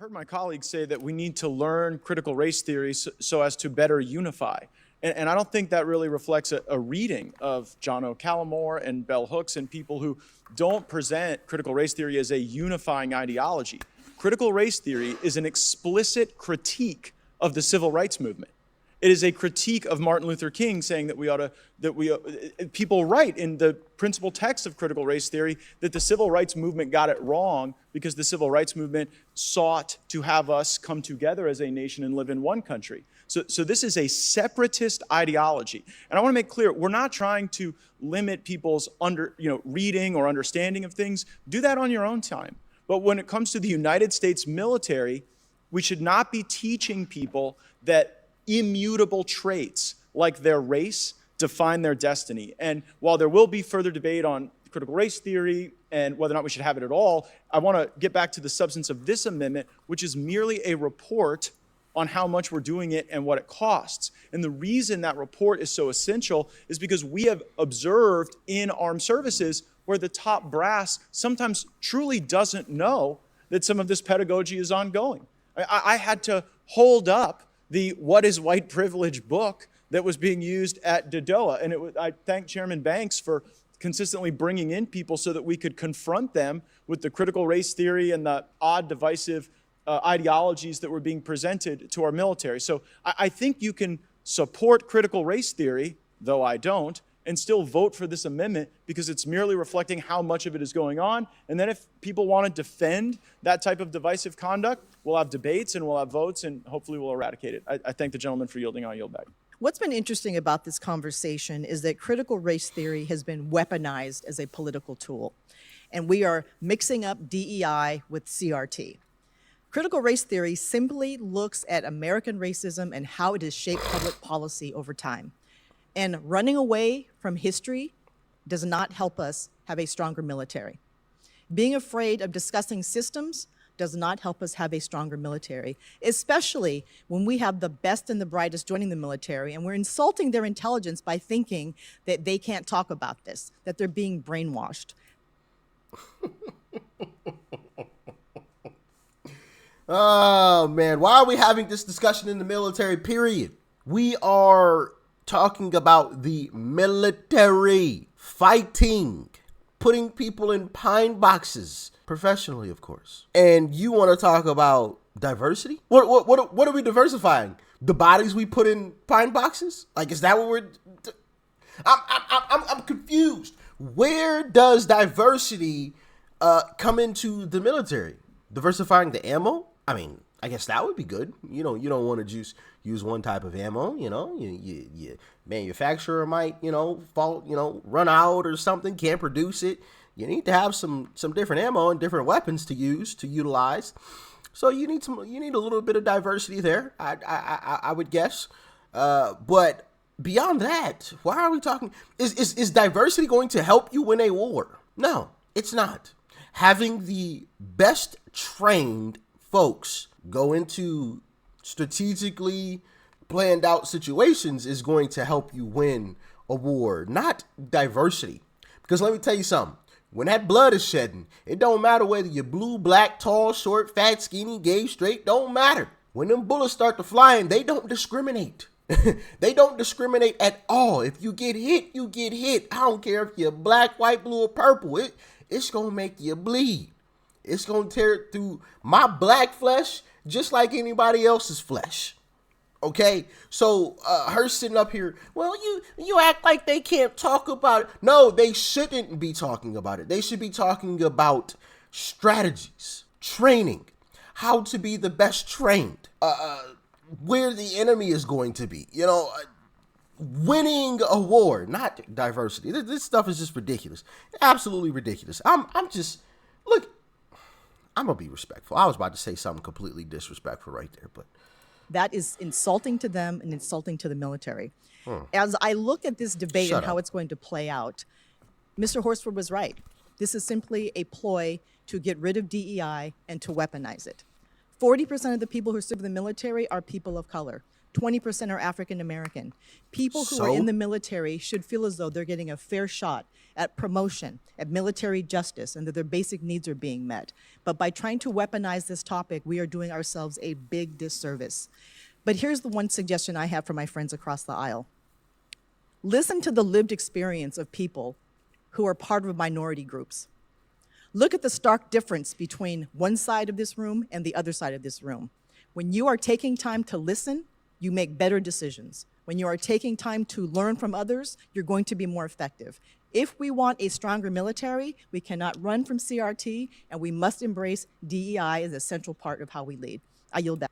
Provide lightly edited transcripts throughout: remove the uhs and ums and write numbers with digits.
heard my colleagues say that we need to learn critical race theory so as to better unify. And I don't think that really reflects a reading of John O. Callamore and Bell Hooks and people who don't present critical race theory as a unifying ideology. Critical race theory is an explicit critique of the civil rights movement. It is a critique of Martin Luther King saying that people write in the principal text of critical race theory that the civil rights movement got it wrong because the civil rights movement sought to have us come together as a nation and live in one country. So this is a separatist ideology. And I want to make clear, we're not trying to limit people's reading or understanding of things. Do that on your own time. But when it comes to the United States military, we should not be teaching people that immutable traits like their race define their destiny. And while there will be further debate on critical race theory and whether or not we should have it at all, I want to get back to the substance of this amendment, which is merely a report on how much we're doing it and what it costs. And the reason that report is so essential is because we have observed in armed services where the top brass sometimes truly doesn't know that some of this pedagogy is ongoing. I had to hold up the What is White Privilege book that was being used at DODOA. And I thank Chairman Banks for consistently bringing in people so that we could confront them with the critical race theory and the odd divisive ideologies that were being presented to our military. So I think you can support critical race theory, though I don't, and still vote for this amendment because it's merely reflecting how much of it is going on. And then if people want to defend that type of divisive conduct, we'll have debates and we'll have votes and hopefully we'll eradicate it. I thank the gentleman for yielding. I'll yield back. What's been interesting about this conversation is that critical race theory has been weaponized as a political tool. And we are mixing up DEI with CRT. Critical race theory simply looks at American racism and how it has shaped public policy over time. And running away from history does not help us have a stronger military. Being afraid of discussing systems does not help us have a stronger military, especially when we have the best and the brightest joining the military and we're insulting their intelligence by thinking that they can't talk about this, that they're being brainwashed. Oh, man. Why are we having this discussion in the military, period? We are talking about the military fighting, putting people in pine boxes, professionally, of course. And you want to talk about diversity? What are we diversifying? The bodies we put in pine boxes? Like, is that what we're... I'm confused. Where does diversity come into the military? Diversifying the ammo? I mean, I guess that would be good. You don't want to just use one type of ammo. You manufacturer might, run out or something, can't produce it. You need to have some different ammo and different weapons to utilize. So you need a little bit of diversity there. I would guess. But beyond that, why are we talking? Is diversity going to help you win a war? No, it's not. Having the best trained folks go into strategically planned out situations is going to help you win a war, not diversity. Because let me tell you something. When that blood is shedding, it don't matter whether you're blue, black, tall, short, fat, skinny, gay, straight, don't matter. When them bullets start to flying, they don't discriminate. They don't discriminate at all. If you get hit, you get hit. I don't care if you're black, white, blue, or purple. It's going to make you bleed. It's going to tear through my black flesh just like anybody else's flesh. Okay? So her sitting up here, well, you act like they can't talk about it. No, they shouldn't be talking about it. They should be talking about strategies, training, how to be the best trained, where the enemy is going to be, winning a war, not diversity. This stuff is just ridiculous. Absolutely ridiculous. Look, I'm going to be respectful. I was about to say something completely disrespectful right there, but. That is insulting to them and insulting to the military. As I look at this debate and how it's going to play out, Mr. Horsford was right. This is simply a ploy to get rid of DEI and to weaponize it. 40% of the people who serve in the military are people of color. 20% are African American. People who are So? in the military should feel as though they're getting a fair shot at promotion, at military justice, and that their basic needs are being met. But by trying to weaponize this topic, we are doing ourselves a big disservice. But here's the one suggestion I have for my friends across the aisle. Listen to the lived experience of people who are part of minority groups. Look at the stark difference between one side of this room and the other side of this room. When you are taking time to listen, you make better decisions. When you are taking time to learn from others, you're going to be more effective. If we want a stronger military, we cannot run from CRT, and we must embrace DEI as a central part of how we lead. I yield back.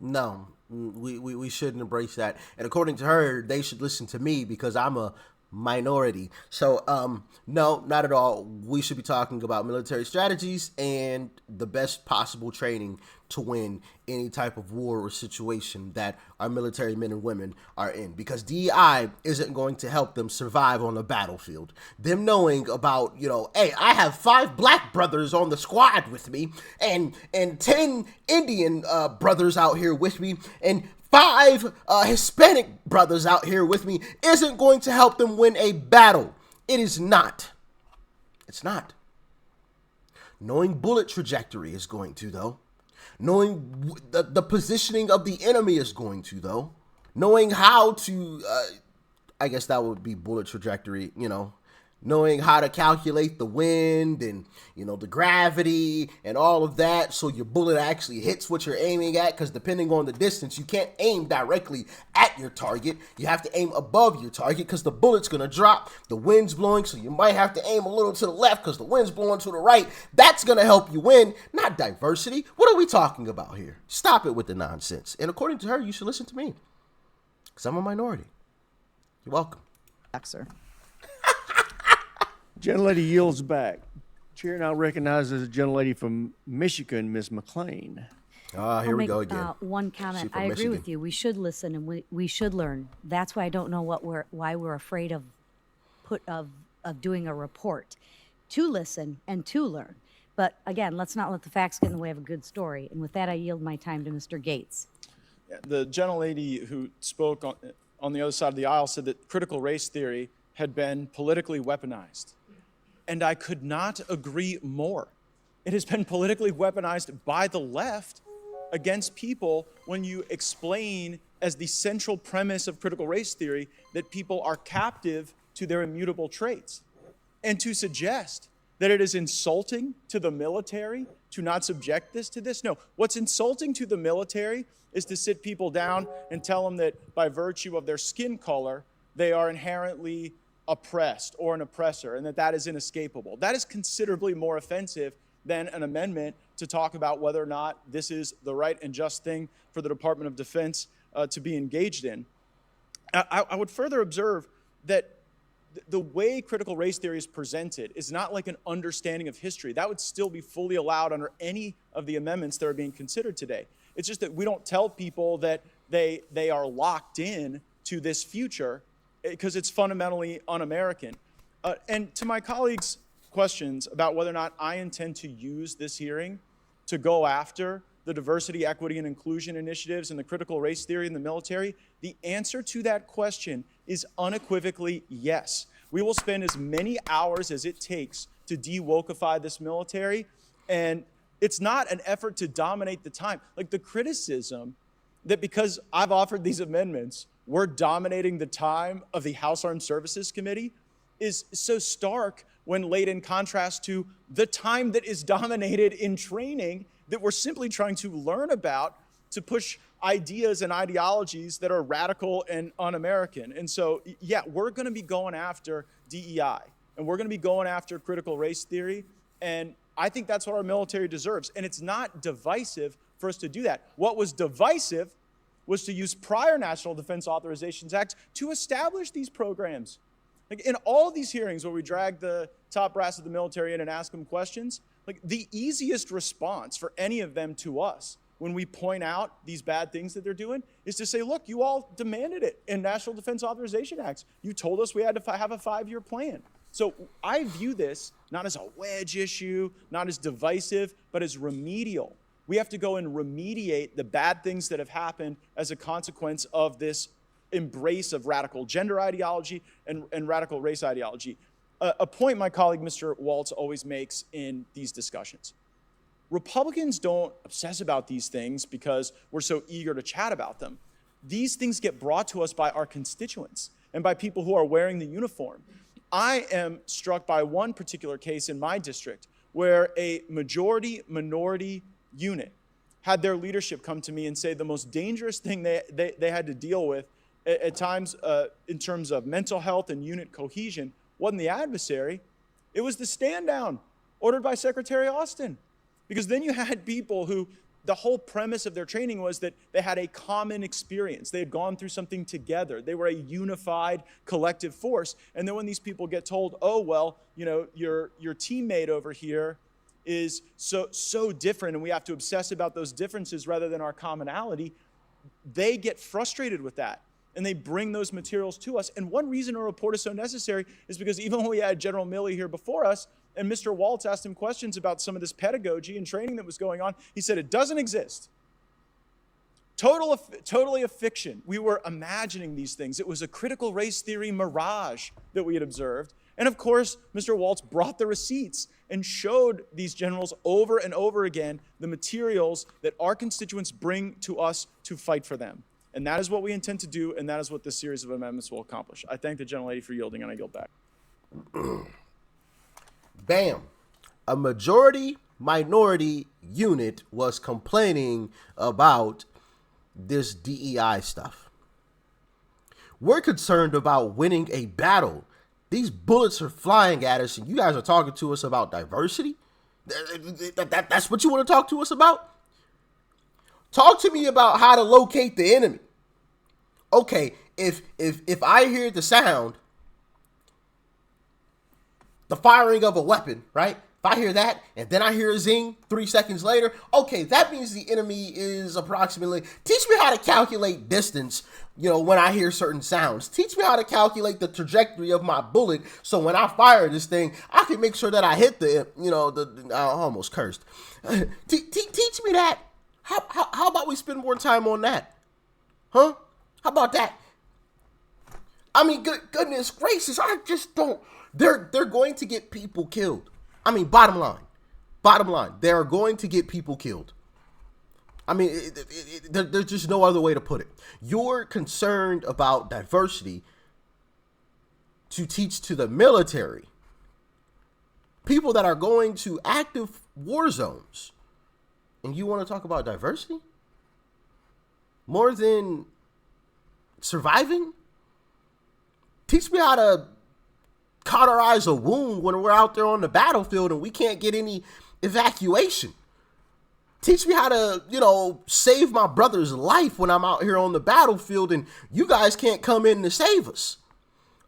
No, we shouldn't embrace that. And according to her, they should listen to me because I'm a minority. So, no, not at all. We should be talking about military strategies and the best possible training to win any type of war or situation that our military men and women are in, because DEI isn't going to help them survive on the battlefield. Them knowing about, hey, I have 5 black brothers on the squad with me and 10 Indian brothers out here with me and 5 Hispanic brothers out here with me isn't going to help them win a battle. It is not. It's not. Knowing bullet trajectory is going to, though. Knowing the positioning of the enemy is going to, though. Knowing how to, I guess that would be bullet trajectory, knowing how to calculate the wind and, the gravity and all of that, so your bullet actually hits what you're aiming at, because depending on the distance, you can't aim directly at your target. You have to aim above your target because the bullet's going to drop. The wind's blowing, so you might have to aim a little to the left because the wind's blowing to the right. That's going to help you win, not diversity. What are we talking about here? Stop it with the nonsense. And according to her, you should listen to me because I'm a minority. You're welcome. Back, sir. Gentlelady yields back. Chair now recognizes a gentlelady from Michigan, Ms. McLean. Here we go again. One comment. She from I agree Michigan. with you. We should listen and we should learn. That's why I don't know why we're afraid of doing a report. To listen and to learn. But again, let's not let the facts get in the way of a good story. And with that, I yield my time to Mr. Gates. The gentlelady who spoke on the other side of the aisle said that critical race theory had been politically weaponized. And I could not agree more. It has been politically weaponized by the left against people when you explain as the central premise of critical race theory that people are captive to their immutable traits. And to suggest that it is insulting to the military to not subject this to this. No, what's insulting to the military is to sit people down and tell them that by virtue of their skin color, they are inherently oppressed or an oppressor, and that is inescapable. That is considerably more offensive than an amendment to talk about whether or not this is the right and just thing for the Department of Defense to be engaged in. I would further observe that the way critical race theory is presented is not like an understanding of history. That would still be fully allowed under any of the amendments that are being considered today. It's just that we don't tell people that they are locked in to this future because it's fundamentally un-American. And to my colleagues' questions about whether or not I intend to use this hearing to go after the diversity, equity, and inclusion initiatives and the critical race theory in the military, the answer to that question is unequivocally yes. We will spend as many hours as it takes to de-wokeify this military, and it's not an effort to dominate the time. Like the criticism that because I've offered these amendments, we're dominating the time of the House Armed Services Committee is so stark when laid in contrast to the time that is dominated in training that we're simply trying to learn about to push ideas and ideologies that are radical and un-American. And so, yeah, we're going to be going after DEI, and we're going to be going after critical race theory, and I think that's what our military deserves. And it's not divisive for us to do that. What was divisive was to use prior National Defense Authorizations Acts to establish these programs. Like in all of these hearings where we drag the top brass of the military in and ask them questions, like the easiest response for any of them to us when we point out these bad things that they're doing is to say, look, you all demanded it in National Defense Authorization Acts. You told us we had to have a 5-year plan. So I view this not as a wedge issue, not as divisive, but as remedial. We have to go and remediate the bad things that have happened as a consequence of this embrace of radical gender ideology and radical race ideology. A point my colleague Mr. Waltz always makes in these discussions. Republicans don't obsess about these things because we're so eager to chat about them. These things get brought to us by our constituents and by people who are wearing the uniform. I am struck by one particular case in my district where a majority-minority unit had their leadership come to me and say the most dangerous thing they had to deal with at times in terms of mental health and unit cohesion wasn't the adversary, it was the stand down ordered by Secretary Austin. Because then you had people who the whole premise of their training was that they had a common experience. They had gone through something together. They were a unified collective force. And then when these people get told, oh, well, you know, your teammate over here is so different and we have to obsess about those differences rather than our commonality, they get frustrated with that. And they bring those materials to us. And one reason a report is so necessary is because even when we had General Milley here before us, and Mr. Waltz asked him questions about some of this pedagogy and training that was going on, he said it doesn't exist. Totally a fiction. We were imagining these things. It was a critical race theory mirage that we had observed. And of course, Mr. Waltz brought the receipts and showed these generals over and over again the materials that our constituents bring to us to fight for them. And that is what we intend to do, and that is what this series of amendments will accomplish. I thank the gentlelady for yielding, and I yield back. Bam. A majority-minority unit was complaining about this DEI stuff. We're concerned about winning a battle. These bullets are flying at us, and you guys are talking to us about diversity? That's what you want to talk to us about? Talk to me about how to locate the enemy. Okay, if I hear the sound, the firing of a weapon, right? If I hear that and then I hear a zing 3 seconds later, okay, that means the enemy is approximately, teach me how to calculate distance, you know, when I hear certain sounds. Teach me how to calculate the trajectory of my bullet so when I fire this thing, I can make sure that I hit the, you know, I almost cursed. Teach me that. How about we spend more time on that? Huh? How about that? I mean, goodness gracious, I just don't. They're going to get people killed. I mean, bottom line, they are going to get people killed. I mean, there's just no other way to put it. You're concerned about diversity to teach to the military, people that are going to active war zones, and you want to talk about diversity more than surviving? Teach me how to cauterize a wound when we're out there on the battlefield and we can't get any evacuation. Teach me how to, you know, save my brother's life when I'm out here on the battlefield and you guys can't come in to save us.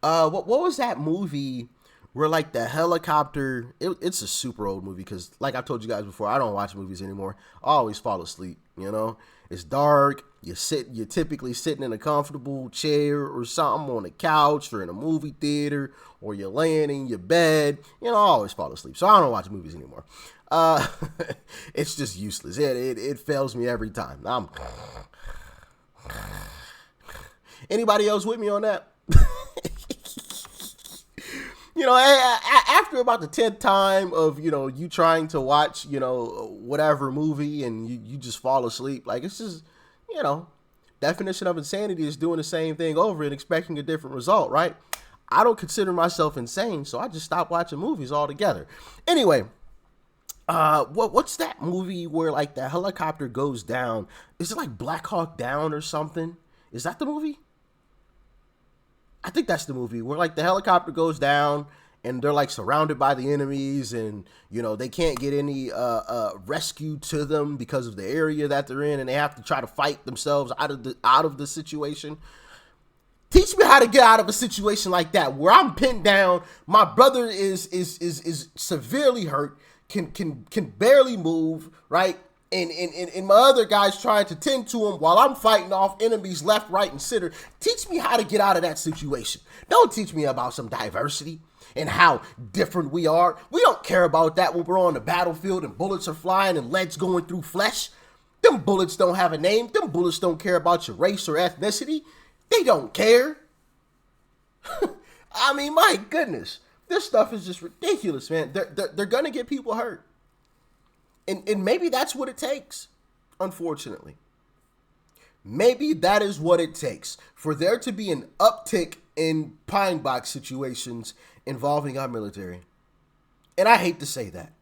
What was that movie where like the helicopter, it's a super old movie because like I told you guys before, I don't watch movies anymore. I always fall asleep, you know. It's dark. You're typically sitting in a comfortable chair or something on a couch or in a movie theater, or you're laying in your bed. You know, I always fall asleep. So I don't watch movies anymore. It's just useless. It fails me every time. Anybody else with me on that? You know, after about the 10th time of, you know, you trying to watch, you know, whatever movie and you just fall asleep, like it's just, you know, definition of insanity is doing the same thing over and expecting a different result, right? I don't consider myself insane, so I just stopped watching movies altogether. Anyway, what's that movie where like the helicopter goes down? Is it like Black Hawk Down or something? Is that the movie? I think that's the movie where like the helicopter goes down and they're like surrounded by the enemies and, you know, they can't get any rescue to them because of the area that they're in and they have to try to fight themselves out of the situation. Teach me how to get out of a situation like that where I'm pinned down. My brother is severely hurt, can barely move, right? And my other guy's trying to tend to him while I'm fighting off enemies left, right, and center. Teach me how to get out of that situation. Don't teach me about some diversity. and how different we are. We don't care about that when we're on the battlefield and bullets are flying and leads going through flesh. Them bullets don't have a name. Them bullets don't care about your race or ethnicity. They don't care. I mean, my goodness. This stuff is just ridiculous, man. They're going to get people hurt. And maybe that's what it takes, unfortunately. Maybe that is what it takes for there to be an uptick in pine box situations involving our military. And I hate to say that,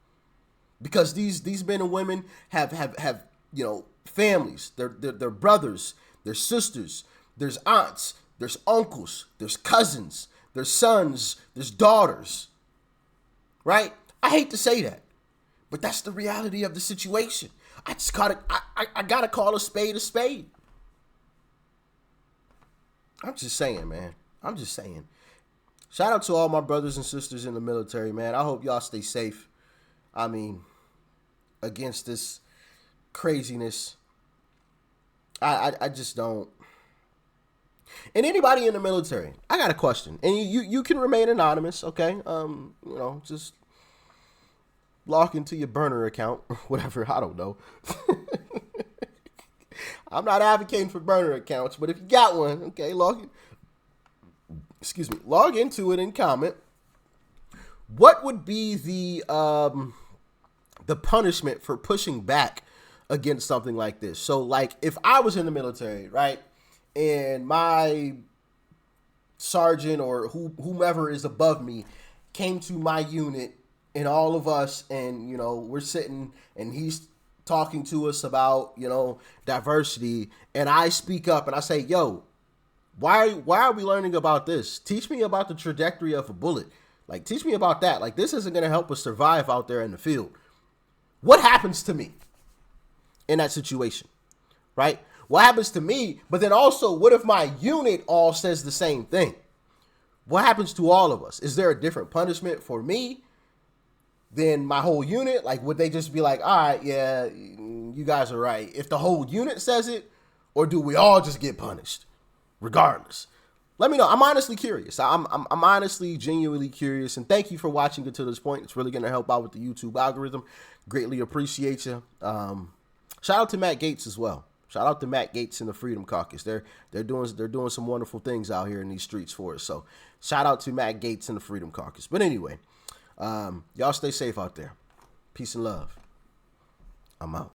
because these men and women have families, their brothers, their sisters, there's aunts, there's uncles, there's cousins, there's sons, there's daughters, right? I hate to say that, but that's the reality of the situation. I gotta call a spade a spade. I'm just saying, man. I'm just saying. Shout out to all my brothers and sisters in the military, man. I hope y'all stay safe. I mean, against this craziness. I just don't. And anybody in the military, I got a question. And you can remain anonymous, okay? Just log into your burner account or whatever. I don't know. I'm not advocating for burner accounts, but if you got one, okay, log into it and comment. What would be the punishment for pushing back against something like this? So, like, if I was in the military, right, and my sergeant or whomever is above me came to my unit and all of us, and, we're sitting and he's talking to us about, diversity, and I speak up and I say, yo, why are we learning about this? Teach me about the trajectory of a bullet. Like, teach me about that. Like, this isn't going to help us survive out there in the field. What happens to me in that situation, right? What happens to me? But then also, what if my unit all says the same thing? What happens to all of us? Is there a different punishment for me than my whole unit? Like, would they just be like, all right, yeah, you guys are right, if the whole unit says it? Or do we all just get punished regardless? Let me know. I'm honestly curious. I'm honestly genuinely curious. And thank you for watching until this point. It's really going to help out with the YouTube algorithm. Greatly appreciate you. Shout out to Matt Gaetz as well. Shout out to Matt Gaetz and the Freedom Caucus. They're doing some wonderful things out here in these streets for us. So shout out to Matt Gaetz and the Freedom Caucus. But anyway, y'all stay safe out there. Peace and love. I'm out.